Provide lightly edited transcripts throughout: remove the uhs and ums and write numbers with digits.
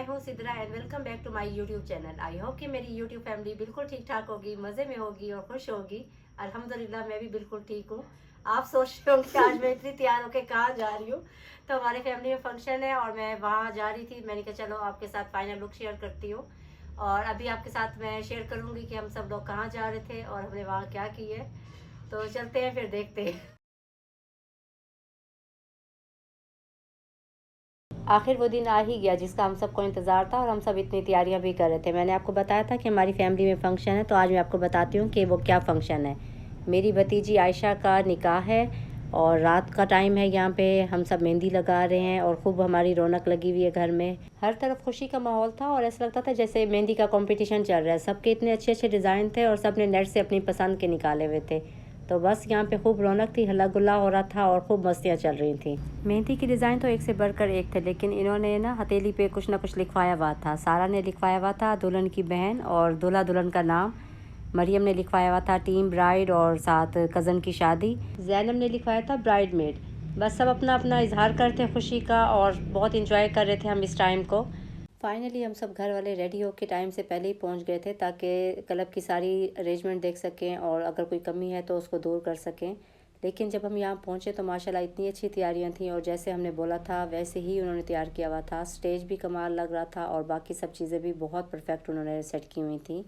हूँ Sidra and welcome back to my YouTube channel. I hope कि मेरी यूट्यूब फैमिली बिल्कुल ठीक ठाक होगी, मज़े में होगी और खुश होगी। अल्हम्दुलिल्लाह मैं भी बिल्कुल ठीक हूँ। आप सोच रहे हो कि आज मैं इतनी तैयार होकर कहाँ जा रही हूँ। तो हमारे फैमिली में फंक्शन है और मैं वहाँ जा रही थी। मैंने कहा चलो आपके साथ फाइनल लुक शेयर करती हूँ और अभी आपके साथ मैं शेयर करूँगी कि हम सब लोग कहाँ जा रहे थे और हमने वहाँ क्या की है। तो चलते हैं, फिर देखते हैं। आखिर वो दिन आ ही गया जिसका हम सबको इंतज़ार था और हम सब इतनी तैयारियां भी कर रहे थे। मैंने आपको बताया था कि हमारी फैमिली में फ़ंक्शन है, तो आज मैं आपको बताती हूँ कि वो क्या फ़ंक्शन है। मेरी भतीजी आयशा का निकाह है और रात का टाइम है। यहाँ पे हम सब मेहंदी लगा रहे हैं और खूब हमारी रौनक लगी हुई है घर में। हर तरफ खुशी का माहौल था और ऐसा लगता था जैसे मेहंदी का कंपटीशन चल रहा है। सबके इतने अच्छे अच्छे डिज़ाइन थे और सब ने नेट से अपनी पसंद के निकाले हुए थे। तो बस यहाँ पे खूब रौनक थी, हल्ला गुल्ला हो रहा था और खूब मस्तियाँ चल रही थी। मेहंदी की डिज़ाइन तो एक से बढ़कर एक थे, लेकिन इन्होंने ना हथेली पे कुछ ना कुछ लिखवाया हुआ था। सारा ने लिखवाया हुआ था दुल्हन की बहन और दूल्हा दुल्हन का नाम। मरियम ने लिखवाया हुआ था टीम ब्राइड और साथ कज़न की शादी। जैनब ने लिखवाया था ब्राइड मेड। बस सब अपना अपना इजहार करते हैं खुशी का और बहुत इंजॉय कर रहे थे हम इस टाइम को। फाइनली हम सब घर वाले रेडी होकर टाइम से पहले ही पहुंच गए थे ताकि क्लब की सारी अरेंजमेंट देख सकें और अगर कोई कमी है तो उसको दूर कर सकें। लेकिन जब हम यहाँ पहुँचे तो माशाल्लाह इतनी अच्छी तैयारियाँ थीं और जैसे हमने बोला था वैसे ही उन्होंने तैयार किया हुआ था। स्टेज भी कमाल लग रहा था और बाकी सब चीज़ें भी बहुत परफेक्ट उन्होंने सेट की हुई थी।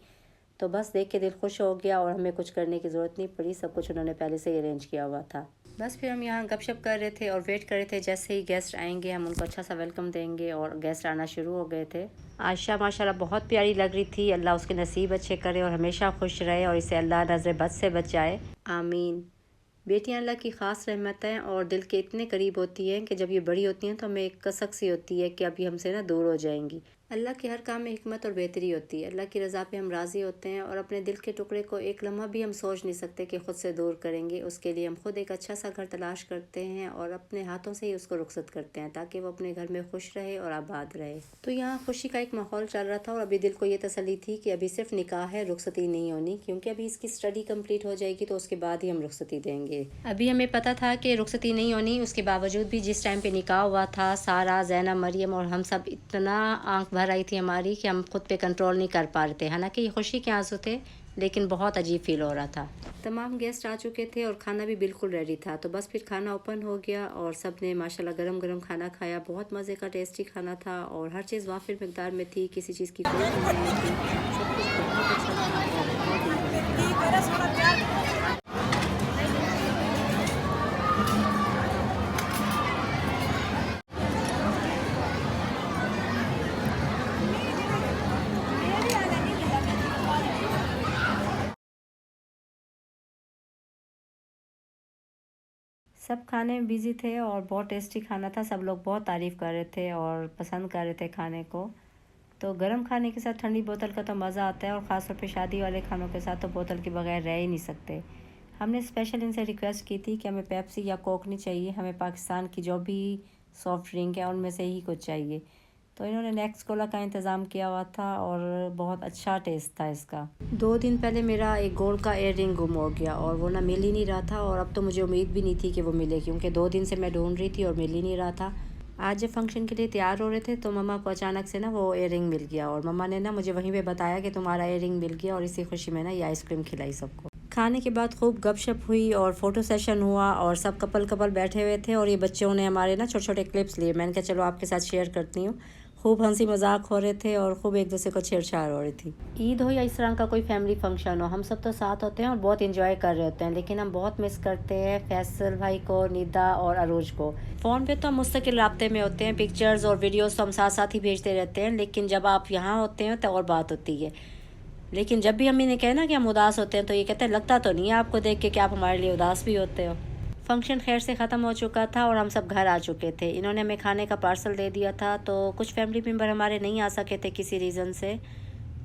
तो बस देख के दिल खुश हो गया और हमें कुछ करने की ज़रूरत नहीं पड़ी, सब कुछ उन्होंने पहले से ही अरेंज किया हुआ था। बस फिर हम यहाँ गपशप कर रहे थे और वेट कर रहे थे जैसे ही गेस्ट आएंगे हम उनको अच्छा सा वेलकम देंगे और गेस्ट आना शुरू हो गए थे। आयशा माशाल्लाह बहुत प्यारी लग रही थी। अल्लाह उसके नसीब अच्छे करे और हमेशा खुश रहे और इसे अल्लाह नज़र बद से बचाए, आमीन। बेटियां अल्लाह की ख़ास रहमत हैं और दिल के इतने करीब होती हैं कि जब ये बड़ी होती हैं तो हमें एक कसक सी होती है कि अभी हमसे ना दूर हो जाएंगी। अल्लाह के हर काम में हिकमत और बेहतरी होती है। अल्लाह की रज़ा पे हम राज़ी होते हैं और अपने दिल के टुकड़े को एक लम्हा भी हम सोच नहीं सकते कि ख़ुद से दूर करेंगे। उसके लिए हम खुद एक अच्छा सा घर तलाश करते हैं और अपने हाथों से ही उसको रुखसत करते हैं ताकि वो अपने घर में खुश रहे और आबाद रहे। तो यहाँ खुशी का एक माहौल चल रहा था और अभी दिल को ये तसल्ली थी कि अभी सिर्फ निकाह है, रुखसती नहीं होनी, क्योंकि अभी इसकी स्टडी कंप्लीट हो जाएगी तो उसके बाद ही हम रुखसती देंगे। अभी हमें पता था कि रुखसती नहीं होनी, उसके बावजूद भी जिस टाइम पे निकाह हुआ था सारा, ज़ैनब, मरियम और हम सब इतना आंख भर आई थी हमारी कि हम खुद पे कंट्रोल नहीं कर पा रहे थे। हालांकि ये खुशी के आंसू थे लेकिन बहुत अजीब फील हो रहा था। तमाम गेस्ट आ चुके थे और खाना भी बिल्कुल रेडी था। तो बस फिर खाना ओपन हो गया और सब ने माशाल्लाह गरम गरम खाना खाया। बहुत मज़े का टेस्टी खाना था और हर चीज़ वाफिर मिकदार में थी, किसी चीज़ की कोई कमी नहीं थी। सब कुछ बहुत अच्छा था और बहुत इंजॉय। सब खाने में बिज़ी थे और बहुत टेस्टी खाना था। सब लोग बहुत तारीफ़ कर रहे थे और पसंद कर रहे थे खाने को। तो गर्म खाने के साथ ठंडी बोतल का तो मज़ा आता है और ख़ास तौर पे शादी वाले खानों के साथ तो बोतल के बगैर रह ही नहीं सकते। हमने स्पेशल इनसे रिक्वेस्ट की थी कि हमें पेप्सी या कोक नहीं चाहिए, हमें पाकिस्तान की जो भी सॉफ़्ट ड्रिंक है उनमें से ही कुछ चाहिए। तो इन्होंने नेक्स्ट कोला का इंतज़ाम किया हुआ था और बहुत अच्छा टेस्ट था इसका। 2 दिन पहले मेरा एक गोल्ड का इयर रिंग गुम हो गया और वो ना मिल ही नहीं रहा था और अब तो मुझे उम्मीद भी नहीं थी कि वो मिले, क्योंकि 2 दिन से मैं ढूंढ रही थी और मिल ही नहीं रहा था। आज जब फंक्शन के लिए तैयार हो रहे थे तो मम्मा को अचानक से ना वो इयर रिंग मिल गया और मम्मा ने ना मुझे वहीं पे बताया कि तुम्हारा इयर रिंग मिल गया और इसी खुशी में ना ये आइसक्रीम खिलाई सबको। खाने के बाद खूब गपशप हुई और फ़ोटो सेशन हुआ और सब कपल कपल बैठे हुए थे और ये बच्चों ने हमारे ना छोटे छोटे क्लिप्स लिए। मैंने कहा चलो आपके साथ शेयर करती हूँ। खूब हंसी मजाक हो रहे थे और खूब एक दूसरे को छेड़छाड़ हो रही थी। ईद हो या इस तरह का कोई फैमिली फंक्शन हो, हम सब तो साथ होते हैं और बहुत इंजॉय कर रहे होते हैं, लेकिन हम बहुत मिस करते हैं फैसल भाई को, निदा और अरूज को। फ़ोन पे तो हम मुस्तकिल राब्ते में होते हैं, पिक्चर्स और वीडियोस तो हम साथ साथ ही भेजते रहते हैं, लेकिन जब आप यहाँ होते हैं तो और बात होती है। लेकिन जब भी हम इन्हें कहें ना कि हम उदास होते हैं तो ये कहते हैं लगता तो नहीं है आपको देख के कि आप हमारे लिए उदास भी होते हो। फंक्शन खैर से ख़त्म हो चुका था और हम सब घर आ चुके थे। इन्होंने हमें खाने का पार्सल दे दिया था, तो कुछ फैमिली मेम्बर हमारे नहीं आ सके थे किसी रीज़न से,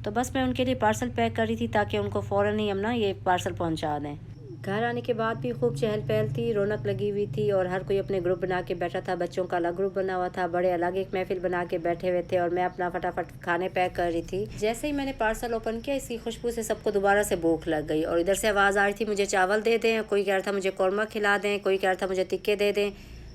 तो बस मैं उनके लिए पार्सल पैक कर रही थी ताकि उनको फ़ौरन ही हम ना ये पार्सल पहुंचा दें। घर आने के बाद भी खूब चहल पहल थी, रौनक लगी हुई थी और हर कोई अपने ग्रुप बना के बैठा था। बच्चों का अलग ग्रुप बना हुआ था, बड़े अलग एक महफिल बना के बैठे हुए थे और मैं अपना फटाफट खाने पैक कर रही थी। जैसे ही मैंने पार्सल ओपन किया इसकी खुशबू से सबको दोबारा से भूख लग गई और इधर से आवाज़ आ रही थी मुझे चावल दे दें, कोई कह रहा था मुझे कौरमा खिला दें, कोई कह रहा था मुझे टिक्के दे दें।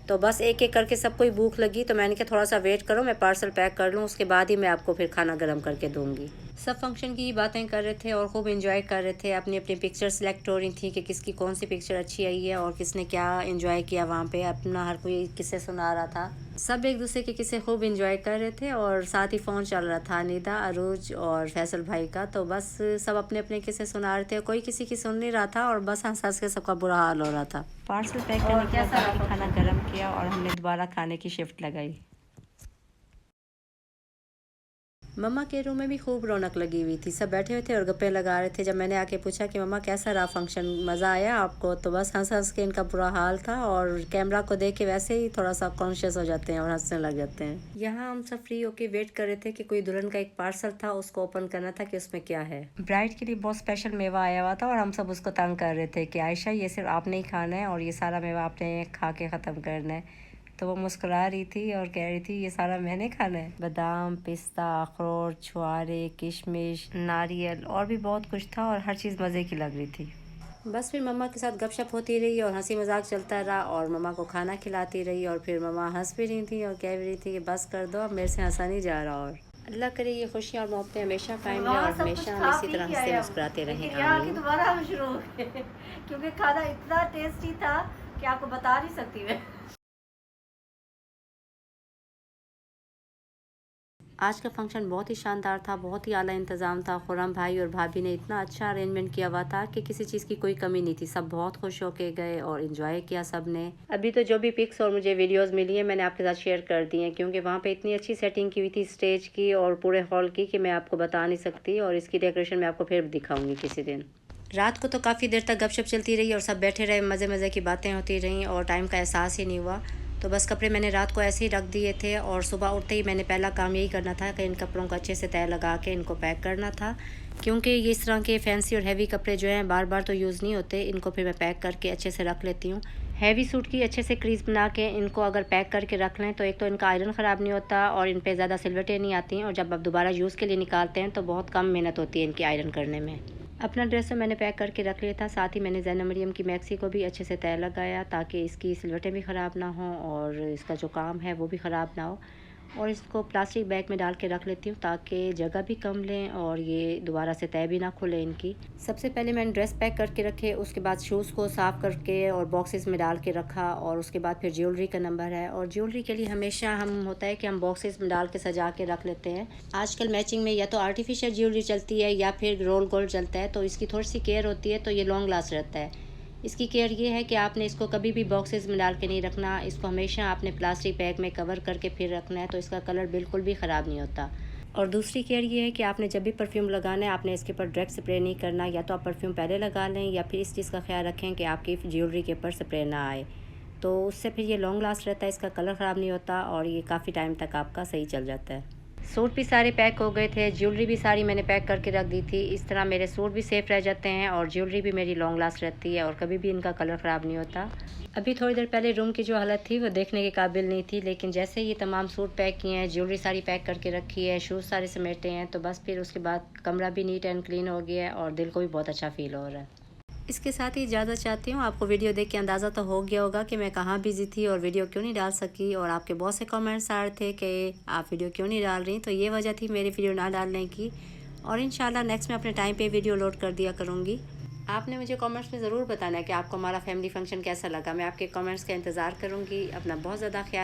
तो बस एक एक करके सबको ही भूख लगी, तो मैंने कहा थोड़ा सा वेट करो, मैं पार्सल पैक कर लूँ, उसके बाद ही मैं आपको फिर खाना गर्म करके दूँगी। सब फंक्शन की बातें कर रहे थे और खूब एंजॉय कर रहे थे। अपनी अपनी पिक्चर सेलेक्ट हो रही थी कि किसकी कौन सी पिक्चर अच्छी आई है और किसने क्या एंजॉय किया वहाँ पे। अपना हर कोई किस्से सुना रहा था, सब एक दूसरे के किस्से खूब एंजॉय कर रहे थे। और साथ ही फ़ोन चल रहा था निदा, अरूज और फैसल भाई का। तो बस सब अपने अपने किस्से सुना रहे थे, कोई किसी की सुन नहीं रहा था और बस हंस हंस के सबका बुरा हाल हो रहा था। पार्सल पैक करने के बाद खाना गर्म किया और हमने दोबारा खाने की शिफ्ट लगाई। मम्मा के रूम में भी खूब रौनक लगी हुई थी, सब बैठे हुए थे और गप्पे लगा रहे थे। जब मैंने आके पूछा कि मम्मा कैसा रहा फंक्शन, मज़ा आया आपको, तो बस हंस हंस के इनका बुरा हाल था। और कैमरा को देख के वैसे ही थोड़ा सा कॉन्शियस हो जाते हैं और हंसने लग जाते हैं। यहाँ हम सब फ्री होके वेट कर रहे थे कि कोई दुल्हन का एक पार्सल था, उसको ओपन करना था कि उसमें क्या है। ब्राइड के लिए बहुत स्पेशल मेवा आया हुआ था और हम सब उसको तंग कर रहे थे कि आयशा ये सिर्फ आपने ही खाना है और ये सारा मेवा आपने खा के ख़त्म करना है। तो वो मुस्कुरा रही थी और कह रही थी ये सारा मैंने खाना है। बादाम, पिस्ता, अखरोट, छुआरे, किशमिश, नारियल और भी बहुत कुछ था और हर चीज़ मज़े की लग रही थी। बस फिर मम्मा के साथ गपशप होती रही और हंसी मजाक चलता रहा और मम्मा को खाना खिलाती रही। और फिर मम्मा हंस भी रही थी और कह भी रही थी कि बस कर दो, अब मेरे से हंसा नहीं जा रहा। और अल्लाह करे ये खुशियाँ और मोहब्बतें हमेशा कायम रहें और हमेशा हम इसी तरह हंसते मुस्कुराते रहें। आमीन। दोबारा हम शुरू हो गए क्योंकि खाना इतना टेस्टी था कि आपको बता नहीं सकती मैं। आज का फंक्शन बहुत ही शानदार था, बहुत ही आला इंतज़ाम था। खुर्रम भाई और भाभी ने इतना अच्छा अरेंजमेंट किया हुआ था कि किसी चीज़ की कोई कमी नहीं थी। सब बहुत खुश होके गए और इन्जॉय किया सब ने। अभी तो जो भी पिक्स और मुझे वीडियोस मिली हैं मैंने आपके साथ शेयर कर दी हैं, क्योंकि वहाँ पे इतनी अच्छी सेटिंग की हुई थी स्टेज की और पूरे हॉल की कि मैं आपको बता नहीं सकती। और इसकी डेकोरेशन मैं आपको फिर दिखाऊँगी किसी दिन। रात को तो काफ़ी देर तक गपशप चलती रही और सब बैठे रहे, मज़े मज़े की बातें होती रहीं और टाइम का एहसास ही नहीं हुआ। तो बस कपड़े मैंने रात को ऐसे ही रख दिए थे और सुबह उठते ही मैंने पहला काम यही करना था कि इन कपड़ों को अच्छे से तय लगा के इनको पैक करना था, क्योंकि ये इस तरह के फैंसी और हैवी कपड़े जो हैं बार बार तो यूज़ नहीं होते। इनको फिर मैं पैक करके अच्छे से रख लेती हूँ। हैवी सूट की अच्छे से क्रीज बना के इनको अगर पैक करके रख लें तो एक तो इनका आयरन ख़राब नहीं होता और इन पर ज़्यादा सिलवटें नहीं आती हैं। और जब आप दोबारा यूज़ के लिए निकालते हैं तो बहुत कम मेहनत होती है इनकी आयरन करने में। अपना ड्रेस तो मैंने पैक करके रख लिया था, साथ ही मैंने ज़ैनब मरियम की मैक्सी को भी अच्छे से तय लगाया ताकि इसकी सिलवटें भी ख़राब ना हों और इसका जो काम है वो भी ख़राब ना हो। और इसको प्लास्टिक बैग में डाल के रख लेती हूँ ताकि जगह भी कम लें और ये दोबारा से तय भी ना खुले इनकी। सबसे पहले मैंने ड्रेस पैक करके रखे, उसके बाद शूज़ को साफ़ करके और बॉक्सेस में डाल के रखा और उसके बाद फिर ज्वेलरी का नंबर है। और ज्वेलरी के लिए हमेशा हम होता है कि हम बॉक्सेस में डाल के सजा के रख लेते हैं। आजकल मैचिंग में या तो आर्टिफिशियल ज्वेलरी चलती है या फिर रोल गोल्ड चलता है, तो इसकी थोड़ी सी केयर होती है तो ये लॉन्ग लास्ट रहता है। इसकी केयर ये है कि आपने इसको कभी भी बॉक्सेस में डाल के नहीं रखना, इसको हमेशा आपने प्लास्टिक बैग में कवर करके फिर रखना है, तो इसका कलर बिल्कुल भी ख़राब नहीं होता। और दूसरी केयर ये है कि आपने जब भी परफ्यूम लगाना है आपने इसके ऊपर डायरेक्ट स्प्रे नहीं करना, या तो आप परफ्यूम पहले लगा लें या फिर इस चीज़ का ख्याल रखें कि आपकी ज्वेलरी के ऊपर स्प्रे ना आए, तो उससे फिर ये लॉन्ग लास्ट रहता है, इसका कलर ख़राब नहीं होता और ये काफ़ी टाइम तक आपका सही चल जाता है। सूट भी सारे पैक हो गए थे, ज्वेलरी भी सारी मैंने पैक करके रख दी थी। इस तरह मेरे सूट भी सेफ़ रह जाते हैं और ज्वेलरी भी मेरी लॉन्ग लास्ट रहती है और कभी भी इनका कलर ख़राब नहीं होता। अभी थोड़ी देर पहले रूम की जो हालत थी वो देखने के काबिल नहीं थी, लेकिन जैसे ये तमाम सूट पैक किए हैं, ज्वेलरी सारी पैक करके रखी है, शूज़ सारे समेटे हैं, तो बस फिर उसके बाद कमरा भी नीट एंड क्लीन हो गया है और दिल को भी बहुत अच्छा फ़ील हो रहा है। इसके साथ ही इजाज़त चाहती हूँ। आपको वीडियो देख के अंदाज़ा तो हो गया होगा कि मैं कहाँ बिज़ी थी और वीडियो क्यों नहीं डाल सकी, और आपके बहुत से कमेंट्स आ रहे थे कि आप वीडियो क्यों नहीं डाल रही, तो ये वजह थी मेरी वीडियो ना डालने की। और इंशाल्लाह नेक्स्ट मैं अपने टाइम पे वीडियो लोड कर दिया करूँगी। आपने मुझे कमेंट्स में ज़रूर बताना है कि आपको हमारा फैमिली फंक्शन कैसा लगा। मैं आपके कमेंट्स का इंतज़ार करूँगी। अपना बहुत ज़्यादा ख्याल